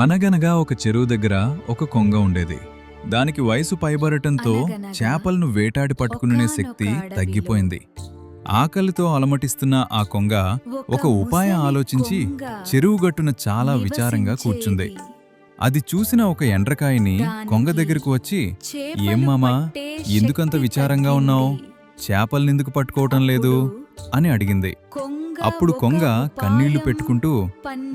అనగనగా ఒక చెరువు దగ్గర ఒక కొంగ ఉండేది. దానికి వయసు పైబడటంతో చేపలను వేటాడి పట్టుకునే శక్తి తగ్గిపోయింది. ఆకలితో అలమటిస్తున్న ఆ కొంగ ఒక ఉపాయం ఆలోచించి చెరువు గట్టున చాలా విచారంగా కూర్చుంది. అది చూసిన ఒక ఎండ్రకాయని కొంగ దగ్గరకు వచ్చి, "ఏం మామా, ఎందుకంత విచారంగా ఉన్నావు? చేపల్నెందుకు పట్టుకోవటం లేదు?" అని అడిగింది. అప్పుడు కొంగ కన్నీళ్లు పెట్టుకుంటూ,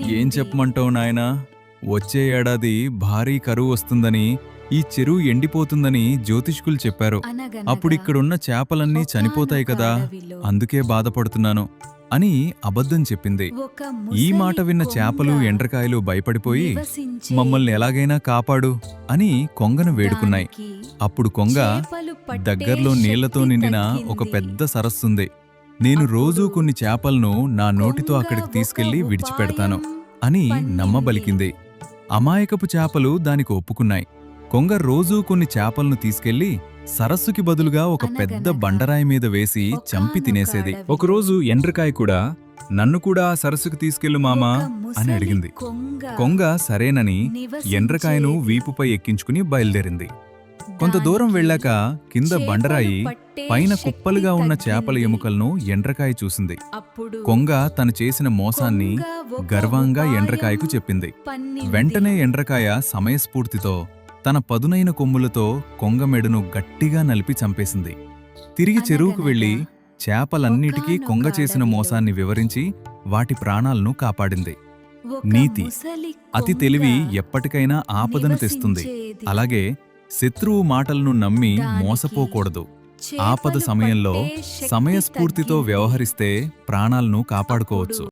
"ఏం చెప్పమంటావు నాయనా, వచ్చే ఏడాది భారీ కరువు వస్తుందని, ఈ చెరువు ఎండిపోతుందని జ్యోతిష్కులు చెప్పారు. అప్పుడిక్కడున్న చేపలన్నీ చనిపోతాయి కదా, అందుకే బాధపడుతున్నాను" అని అబద్ధం చెప్పింది. ఈ మాట విన్న చేపలు ఎండ్రకాయలు భయపడిపోయి, "మమ్మల్ని ఎలాగైనా కాపాడు" అని కొంగను వేడుకున్నాయి. అప్పుడు కొంగ, "దగ్గర్లో నీళ్లతో నిండిన ఒక పెద్ద సరస్సుంది. నేను రోజూ కొన్ని చేపలను నా నోటితో అక్కడికి తీసుకెళ్లి విడిచిపెడతాను" అని నమ్మబలికింది. అమాయకపు చేపలు దానికి ఒప్పుకున్నాయి. కొంగ రోజూ కొన్ని చేపలను తీసుకెళ్లి సరస్సుకి బదులుగా ఒక పెద్ద బండరాయి మీద వేసి చంపి తినేసేది. ఒకరోజు ఎండ్రకాయ కూడా, "నన్ను కూడా ఆ సరస్సుకు తీసుకెళ్ళు మామా" అని అడిగింది. కొంగ సరేనని ఎండ్రకాయను వీపుపై ఎక్కించుకుని బయలుదేరింది. కొంత దూరం వెళ్ళాక కింద బండరాయి, పైన కుప్పలుగా ఉన్న చేపల ఎముకలను ఎండ్రకాయ చూసింది. కొంగ తను చేసిన మోసాన్ని గర్వంగా ఎండ్రకాయకు చెప్పింది. వెంటనే ఎండ్రకాయ సమయస్ఫూర్తితో తన పదునైన కొమ్ములతో కొంగ మెడను గట్టిగా నలిపి చంపేసింది. తిరిగి చెరువుకు వెళ్లి చేపలన్నిటికీ కొంగ చేసిన మోసాన్ని వివరించి వాటి ప్రాణాలను కాపాడింది. నీతి: అతి తెలివి ఎప్పటికైనా ఆపదను తెస్తుంది. అలాగే శత్రువు మాటలను నమ్మి మోసపోకూడదు. ఆపద సమయంలో సమయస్ఫూర్తితో వ్యవహరిస్తే ప్రాణాలను కాపాడుకోవచ్చు.